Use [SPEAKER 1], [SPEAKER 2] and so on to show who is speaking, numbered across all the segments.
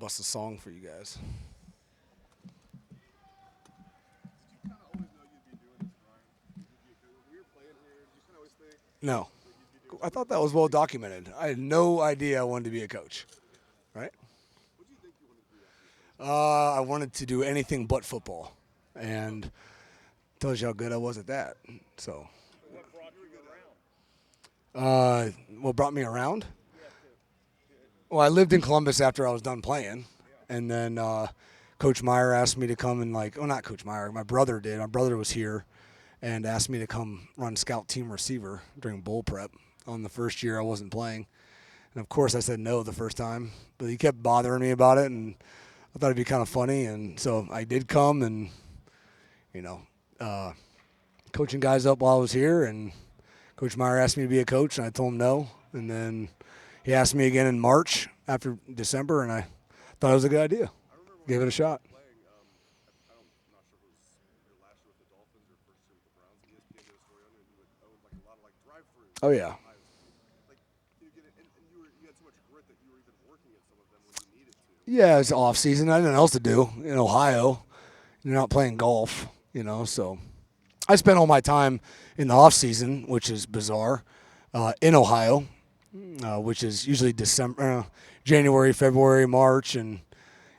[SPEAKER 1] bust a song for you guys. No. I thought that was well documented. I had no idea I wanted to be a coach. Right? I wanted to do anything but football. And tells you how good I was at that. So. What brought me around? Well, I lived in Columbus after I was done playing. And then Coach Meyer asked me to come and not Coach Meyer, my brother did. My brother was here and asked me to come run scout team receiver during bowl prep on the first year I wasn't playing. And, of course, I said no the first time. But he kept bothering me about it, and I thought it'd be kind of funny. And so I did come and, coaching guys up while I was here. And Coach Meyer asked me to be a coach, and I told him no. And then he asked me again in March after December, and I thought it was a good idea. Gave it a shot. Oh, yeah. Yeah, it's off season. I had nothing else to do in Ohio. You're not playing golf, so I spent all my time in the off season, which is bizarre, in Ohio, which is usually January, February, March, and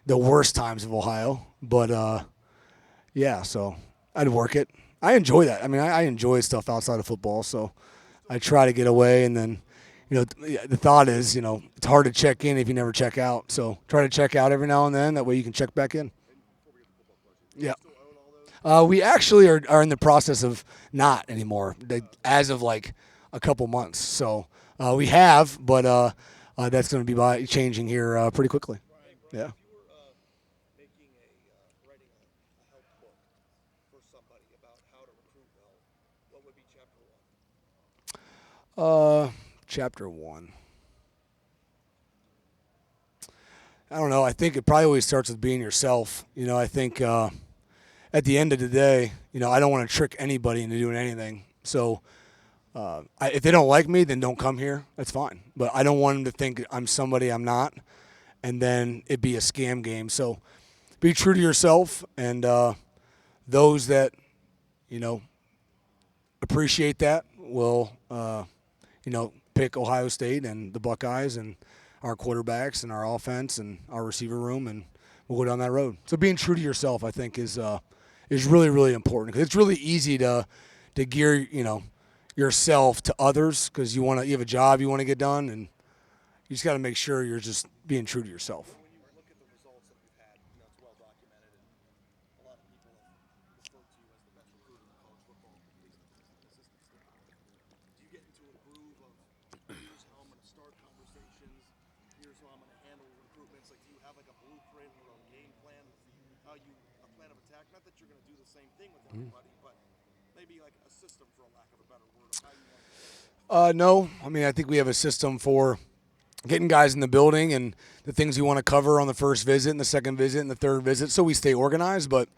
[SPEAKER 1] the worst times of Ohio. But, yeah, so I'd work it. I enjoy that. I mean, I enjoy stuff outside of football, so I try to get away, and then the thought is, it's hard to check in if you never check out. So try to check out every now and then. That way you can check back in. Yeah. We actually are in the process of not anymore, as of like a couple months. So we have, but that's going to be changing here pretty quickly. Yeah. Chapter 1. I don't know. I think it probably always starts with being yourself. I think at the end of the day, I don't want to trick anybody into doing anything. So if they don't like me, then don't come here. That's fine. But I don't want them to think I'm somebody I'm not, and then it be a scam game. So be true to yourself, and those that, appreciate that will, pick Ohio State and the Buckeyes and our quarterbacks and our offense and our receiver room, and we'll go down that road. So being true to yourself, I think, is really, really important, because it's really easy to gear, yourself to others, because you have a job you want to get done, and you just got to make sure you're just being true to yourself. No. I mean, I think we have a system for getting guys in the building and the things we want to cover on the first visit and the second visit and the third visit, so we stay organized. But,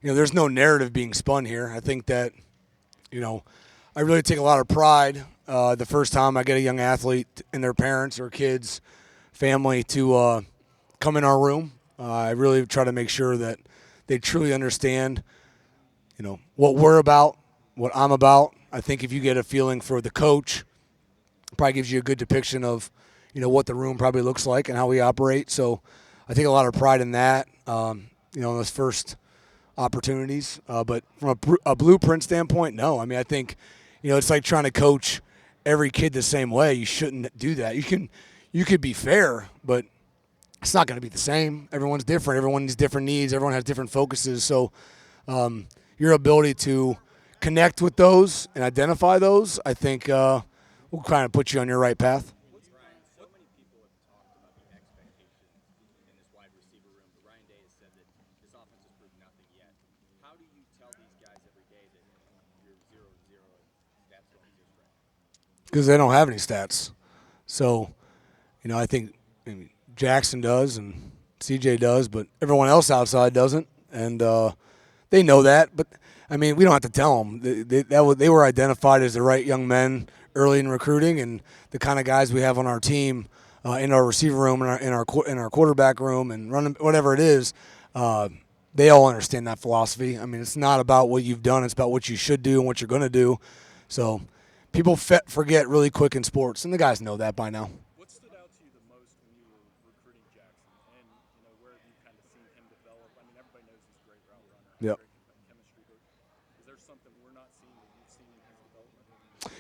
[SPEAKER 1] there's no narrative being spun here. I think that, I really take a lot of pride the first time I get a young athlete and their parents or kids, family to come in our room. I really try to make sure that they truly understand, what we're about, what I'm about. I think if you get a feeling for the coach, it probably gives you a good depiction of, what the room probably looks like and how we operate. So I take a lot of pride in that, in those first opportunities. But from a blueprint standpoint, no. I mean, I think, it's like trying to coach every kid the same way. You shouldn't do that. You could be fair, but it's not going to be the same. Everyone's different. Everyone has different needs. Everyone has different focuses. So your ability to connect with those and identify those, I think will kind of put you on your right path.
[SPEAKER 2] So many people have talked about the expectations in this wide receiver room. Ryan Day has said that this offense has proved nothing yet. How do you tell these guys every day that you're 0-0 and stats don't exist right now?
[SPEAKER 1] Because they don't have any stats. So, I think Jackson does and CJ does, but everyone else outside doesn't. And they know that. But, we don't have to tell them. They were identified as the right young men early in recruiting, and the kind of guys we have on our team in our receiver room, in our quarterback room, and running whatever it is. They all understand that philosophy. I mean, it's not about what you've done; it's about what you should do and what you're going to do. So, people forget really quick in sports, and the guys know that by now.
[SPEAKER 2] What stood out to you the most when you were recruiting Jackson, and where have you kind of seen him develop? I mean, everybody knows he's a great route runner,
[SPEAKER 1] Yep.
[SPEAKER 2] great chemistry, but is there something we're not seeing that you've seen in his development?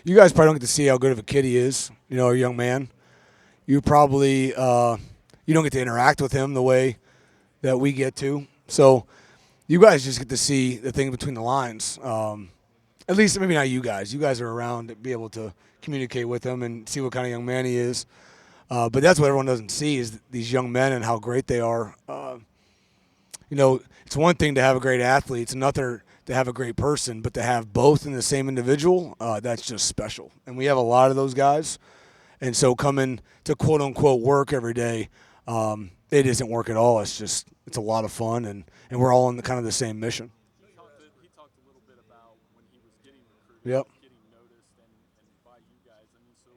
[SPEAKER 1] You guys probably don't get to see how good of a kid he is. A young man. You probably you don't get to interact with him the way that we get to. So you guys just get to see the thing between the lines. At least maybe not you guys. You guys are around to be able to communicate with him and see what kind of young man he is. But that's what everyone doesn't see is these young men and how great they are. It's one thing to have a great athlete. It's another to have a great person. But to have both in the same individual, that's just special. And we have a lot of those guys. And so coming to quote-unquote work every day, it isn't work at all. It's a lot of fun, and we're all on kind of the same mission.
[SPEAKER 2] He talked a little bit about when he was getting recruited,
[SPEAKER 1] Yep.
[SPEAKER 2] getting noticed, and by you guys. I mean, so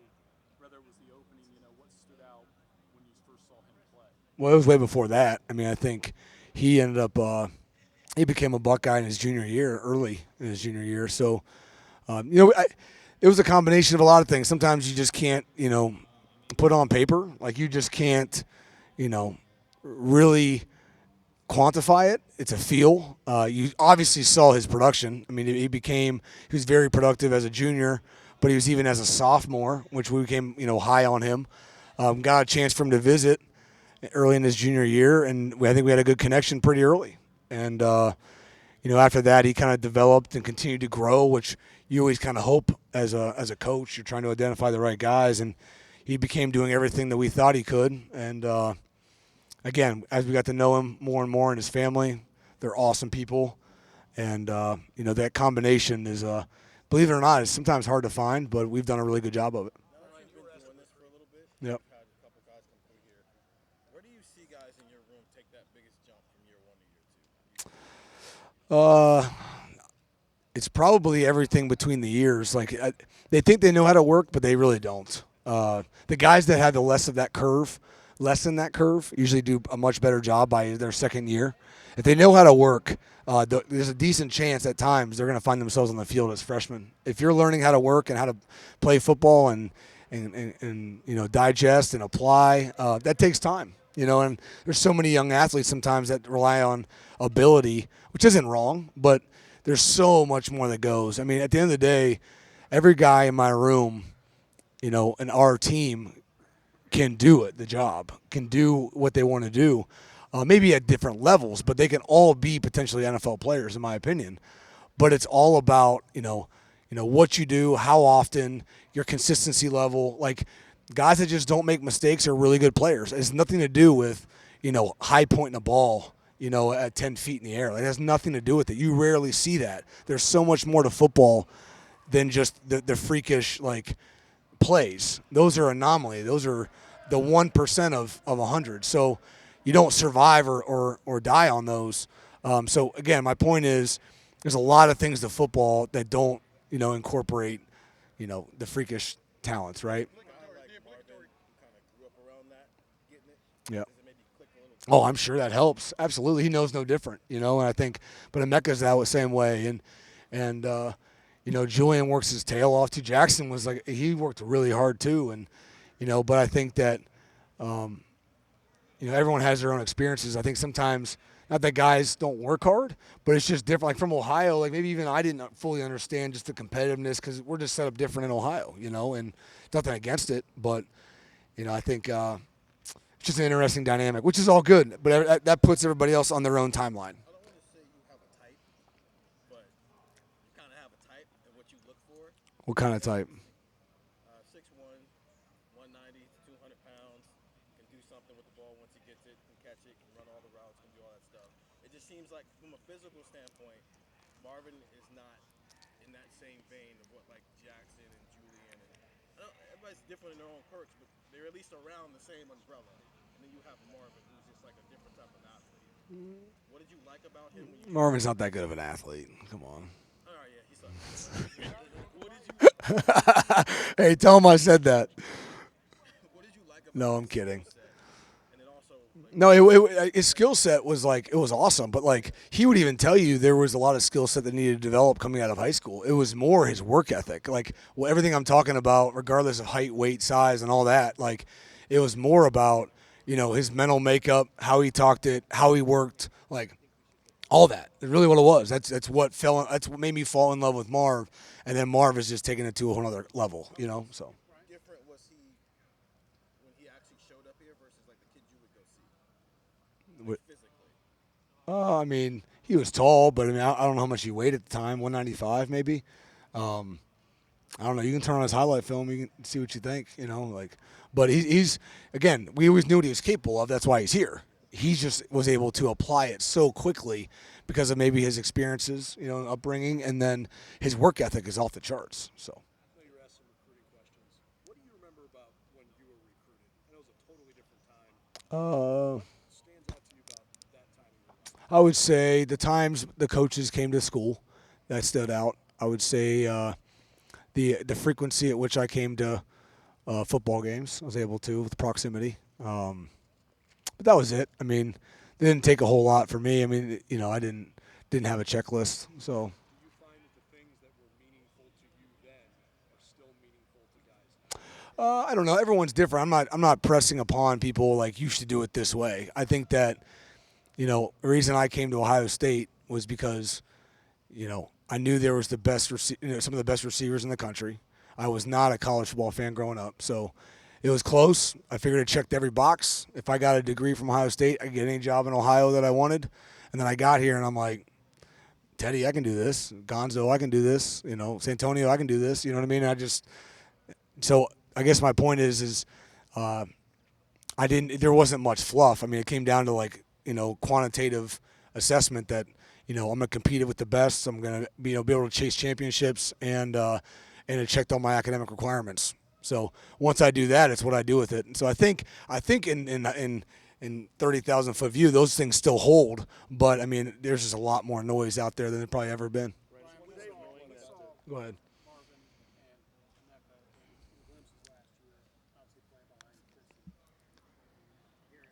[SPEAKER 2] whether it was the opening, what stood out when you first saw him play?
[SPEAKER 1] Well, it was way before that. I mean, I think he ended up he became a Buckeye in his junior year, early in his junior year. So, it was a combination of a lot of things. Sometimes you just can't, put on paper. Like you just can't, really quantify it. It's a feel. You obviously saw his production. I mean, he was very productive as a junior, but he was even as a sophomore, which we became, high on him. Got a chance for him to visit early in his junior year, and I think we had a good connection pretty early. And, after that, he kind of developed and continued to grow, which you always kind of hope as a coach. You're trying to identify the right guys, and he became doing everything that we thought he could. And, again, as we got to know him more and more and his family, they're awesome people. And, that combination is, believe it or not, it's sometimes hard to find, but we've done a really good job of it. Yep.
[SPEAKER 2] Where do you see guys in your room take that biggest jump from year 1 to year 2?
[SPEAKER 1] It's probably everything between the years. Like they think they know how to work, but they really don't. The guys that have less in that curve, usually do a much better job by their second year. If they know how to work, there's a decent chance at times they're going to find themselves on the field as freshmen. If you're learning how to work and how to play football and digest and apply, that takes time. And there's so many young athletes sometimes that rely on ability, which isn't wrong, but there's so much more that goes. I mean, at the end of the day, every guy in my room, and our team can do the job, can do what they want to do, maybe at different levels, but they can all be potentially NFL players, in my opinion. But it's all about, what you do, how often, your consistency level. Like, guys that just don't make mistakes are really good players. It has nothing to do with, high pointing a ball, at 10 feet in the air. Like, it has nothing to do with it. You rarely see that. There's so much more to football than just the freakish, plays. Those are anomaly. Those are the 1% of 100. So you don't survive or die on those. So, again, my point is there's a lot of things to football that don't, incorporate, the freakish talents, right? Yeah. Oh, I'm sure that helps. Absolutely. He knows no different, and I think, but Emeka's that same way. And Julian works his tail off too. Jackson was he worked really hard too. And, but I think that, everyone has their own experiences. I think sometimes, not that guys don't work hard, but it's just different. Like from Ohio, maybe even I didn't fully understand just the competitiveness because we're just set up different in Ohio, and nothing against it. But, I think it's just an interesting dynamic, which is all good. But that puts everybody else on their own timeline.
[SPEAKER 2] I don't want to say you have a type, but you kind of have a type and what you look for.
[SPEAKER 1] What kind of type?
[SPEAKER 2] 6'1", 190, 200 pounds, can do something with the ball once he gets it, can catch it, can run all the routes, can do all that stuff. It just seems like from a physical standpoint, Marvin is not in that same vein of what Jackson and Julian and everybody's different in their own perks, but they're at least around the same umbrella. And then you have Marvin, who's just a different type of athlete. What did you like about him?
[SPEAKER 1] Marvin's not that good of an athlete. Come on.
[SPEAKER 2] All right, yeah, he's what did you
[SPEAKER 1] Hey, tell him I said that.
[SPEAKER 2] What did you like
[SPEAKER 1] No, I'm kidding.
[SPEAKER 2] And then also, like,
[SPEAKER 1] No, his skill set was like it was awesome, but like he would even tell you there was a lot of skill set that needed to develop coming out of high school. It was more his work ethic, like everything I'm talking about, regardless of height, weight, size, and all that. Like it was more about his mental makeup, how he talked it, how he worked, like all that. It's really what it was. That's what made me fall in love with Marv, and then Marv is just taking it to a whole other level. So.
[SPEAKER 2] different was he when he actually showed up here versus like the kids you would go see,
[SPEAKER 1] What-
[SPEAKER 2] physically?
[SPEAKER 1] I mean, he was tall, but I mean, I don't know how much he weighed at the time. 195 maybe. I don't know. You can turn on his highlight film. You can see what you think. But he's again. We always knew what he was capable of. That's why he's here. He just was able to apply it so quickly because of maybe his experiences, upbringing, and then his work ethic is off the charts. So.
[SPEAKER 3] I know you're asked some recruiting questions. What do you remember about when you were recruited? I know it was a totally different time. What stands out to you about that time in your life?
[SPEAKER 1] I would say the times the coaches came to school, that stood out. I would say the frequency at which I came to football games. I was able to with proximity. But that was it. I mean, it didn't take a whole lot for me. I mean, I didn't have a checklist. So
[SPEAKER 3] Do you find that the things that were meaningful to you then are still meaningful to guys now?
[SPEAKER 1] I don't know. Everyone's different. I'm not pressing upon people like you should do it this way. I think that the reason I came to Ohio State was because I knew there was the best some of the best receivers in the country. I was not a college football fan growing up, so it was close. I figured it checked every box. If I got a degree from Ohio State, I could get any job in Ohio that I wanted. And then I got here, and I'm like, Teddy, I can do this. Gonzo, I can do this. Santonio, I can do this. You know what I mean? So I guess my point is there wasn't much fluff. I mean, it came down to like, quantitative assessment that, I'm going to compete with the best. I'm going to be able to chase championships, and it checked all my academic requirements. So once I do that, it's what I do with it. And so I think in 30,000 foot view, those things still hold. But I mean, there's just a lot more noise out there than there probably ever been. Go ahead.
[SPEAKER 3] Marvin and Mecca in glimpses last year, obviously playing behind Chris and Garrett.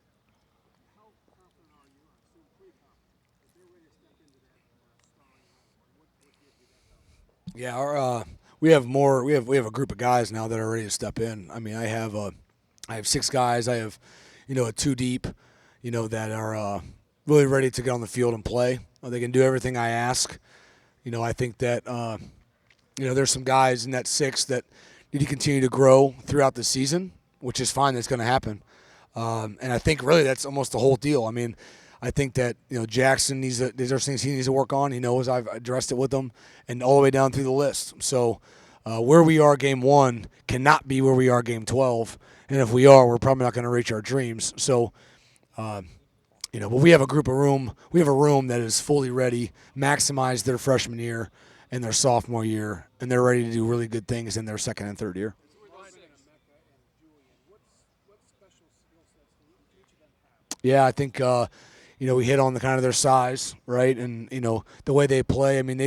[SPEAKER 3] How confident are you? I assume pretty confident that they're ready to step into that starring role. What gives you that confidence?
[SPEAKER 1] Yeah, we have more. We have a group of guys now that are ready to step in. I mean, I have 6 guys. I have, a 2 deep, that are really ready to get on the field and play. They can do everything I ask. I think that there's some guys in that 6 that need to continue to grow throughout the season, which is fine. That's going to happen. And I think really that's almost the whole deal. I mean, I think that Jackson there's things he needs to work on. He knows I've addressed it with him, and all the way down through the list. So where we are game 1 cannot be where we are game 12, and if we are, we're probably not going to reach our dreams. So but we have a room that is fully ready, maximize their freshman year and their sophomore year, and they're ready to do really good things in their second and third year. Yeah, I think we hit on the kind of their size, right? And the way they play. I mean,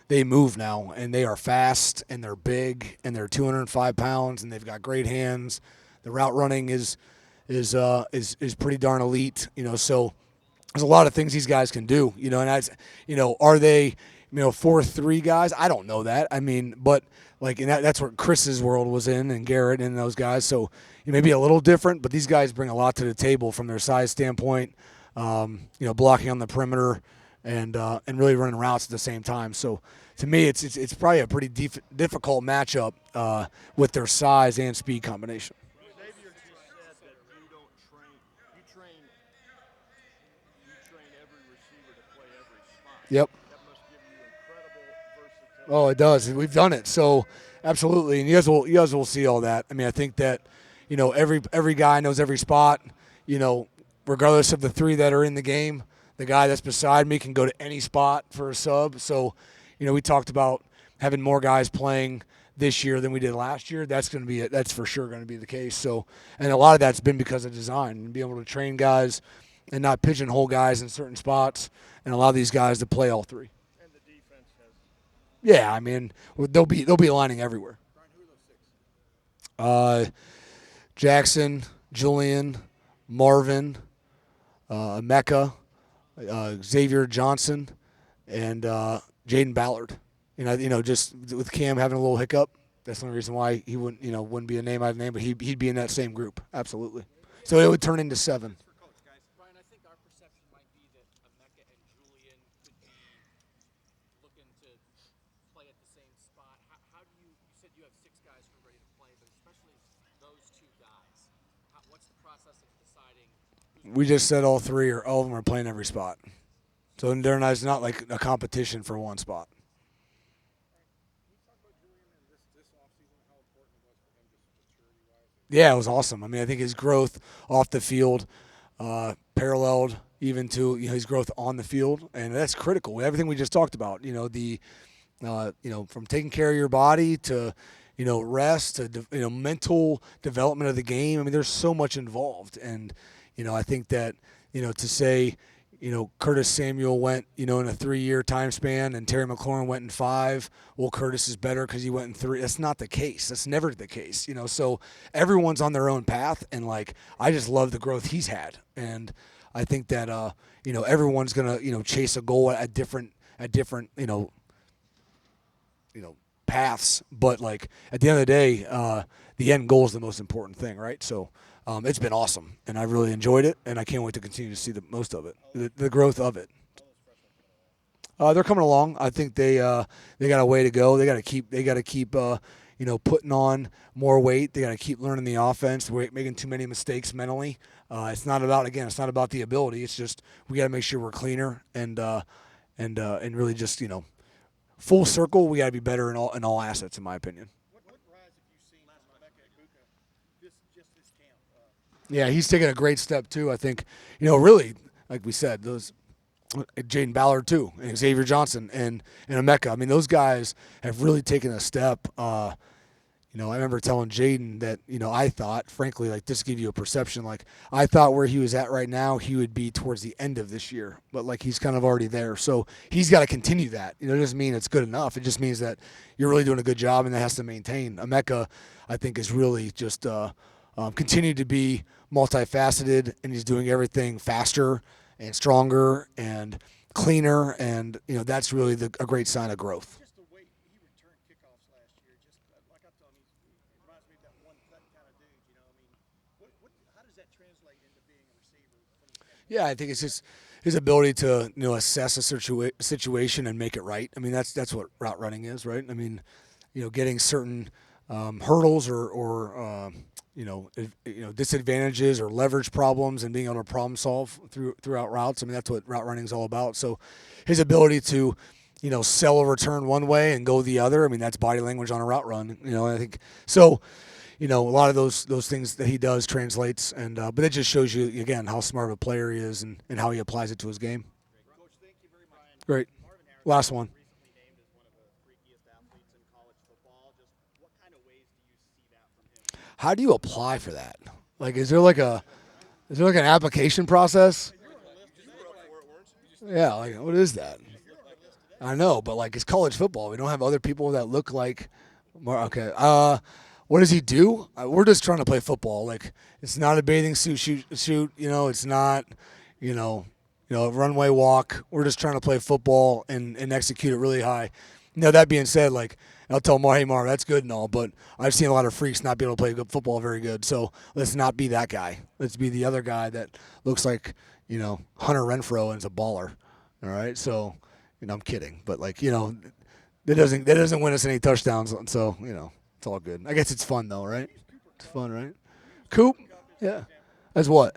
[SPEAKER 1] they move now, and they are fast, and they're big, and they're 205 pounds, and they've got great hands. The route running is pretty darn elite. So there's a lot of things these guys can do. And are they 4-3 guys? I don't know that. I mean, but like, and that's what Chris's world was in, and Garrett and those guys. So maybe a little different, but these guys bring a lot to the table from their size standpoint. Blocking on the perimeter and really running routes at the same time. So to me, it's probably a pretty difficult matchup with their size and speed combination.
[SPEAKER 2] Xavier just said that you don't train. You train every receiver to play every spot.
[SPEAKER 1] Yep.
[SPEAKER 2] That must give you incredible versatility.
[SPEAKER 1] Oh, it does. We've done it. So absolutely, and you guys will see all that. I mean, I think that every guy knows every spot. Regardless of the 3 that are in the game, the guy that's beside me can go to any spot for a sub. So, we talked about having more guys playing this year than we did last year. That's for sure going to be the case. So, and a lot of that's been because of design and being able to train guys and not pigeonhole guys in certain spots and allow these guys to play all 3.
[SPEAKER 2] And the defense has.
[SPEAKER 1] Yeah, I mean, they'll be lining everywhere.
[SPEAKER 2] Brian, who are those 6?
[SPEAKER 1] Jackson, Julian, Marvin, Emeka, Xavier Johnson, and Jaden Ballard. Just with Cam having a little hiccup, that's the only reason why he wouldn't be a name I've named, but he'd be in that same group, absolutely. So it would turn into 7.
[SPEAKER 2] Brian, I think our perception might be that Emeka and Julian could be looking to play at the same spot. How do you said you have 6 guys who are ready to play, but especially those 2 guys. What's the process of deciding?
[SPEAKER 1] We just said all of them are playing every spot. So it's not like a competition for one spot. Yeah, it was awesome. I mean, I think his growth off the field paralleled even to his growth on the field, and that's critical. Everything we just talked about, from taking care of your body to, rest to mental development of the game. I mean, there's so much involved, and I think that to say, Curtis Samuel went, in a 3-year time span, and Terry McLaurin went in 5. Well, Curtis is better because he went in 3. That's not the case. That's never the case. So everyone's on their own path, and I just love the growth he's had, and I think that everyone's gonna chase a goal at different paths, but at the end of the day, the end goal is the most important thing, right? So. It's been awesome, and I really enjoyed it, and I can't wait to continue to see the most of it, the growth of it. They're coming along. I think they got a way to go. They got to keep putting on more weight. They got to keep learning the offense. We're making too many mistakes mentally. It's not about the ability. It's just we got to make sure we're cleaner and really just full circle. We got to be better in all assets, in my opinion. Yeah, he's taking a great step too. I think, really, like we said, those Jaden Ballard too, and Xavier Johnson and Emeka. I mean, those guys have really taken a step. I remember telling Jaden that I thought, frankly, just to give you a perception, I thought where he was at right now, he would be towards the end of this year, but he's kind of already there. So he's got to continue that. It doesn't mean it's good enough. It just means that you're really doing a good job, and that has to maintain. Emeka, I think, is really just. Continue to be multifaceted, and he's doing everything faster and stronger and cleaner, and that's really a great sign of growth.
[SPEAKER 3] Just the way he returned kickoffs last year, just like I told him, he reminds me of that one-cut kind of dude. How does that translate into being a receiver?
[SPEAKER 1] Yeah, I think it's just his ability to assess a situation and make it right. I mean, that's what route running is, right? I mean, getting certain hurdles or disadvantages or leverage problems and being able to problem solve throughout routes. I mean, that's what route running is all about. So his ability to, sell a return one way and go the other, I mean, that's body language on a route run. I think so. A lot of those things that he does translates, and but it just shows you again how smart of a player he is and how he applies it to his game.
[SPEAKER 3] Coach, thank you very much.
[SPEAKER 1] Great. Last one.
[SPEAKER 2] Recently named as one of the freakiest athletes in college football. Just what kind of ways do you see that from him?
[SPEAKER 1] How do you apply for that? Is there an application process? Yeah, what is that? I know, but it's college football. We don't have other people that look like. Okay. What does he do? We're just trying to play football. It's not a bathing suit shoot. It's not, a runway walk. We're just trying to play football and execute it really high. That being said, I'll tell Mar, hey, Mar, that's good and all, but I've seen a lot of freaks not be able to play good football very good. So let's not be that guy. Let's be the other guy that looks like, Hunter Renfrow and is a baller. All right. So, I'm kidding, but that doesn't win us any touchdowns. So, it's all good. I guess it's fun though, right? It's fun, right? Coop? Yeah. As what?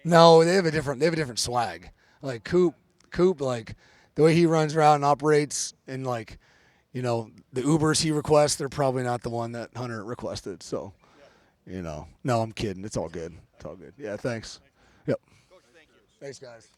[SPEAKER 1] No, they have a different swag. Coop, the way he runs around and operates, and the Ubers he requests, they're probably not the one that Hunter requested. So, no, I'm kidding. It's all good. It's all good. Yeah, thanks. Yep.
[SPEAKER 2] Coach, thank you.
[SPEAKER 1] Thanks, guys.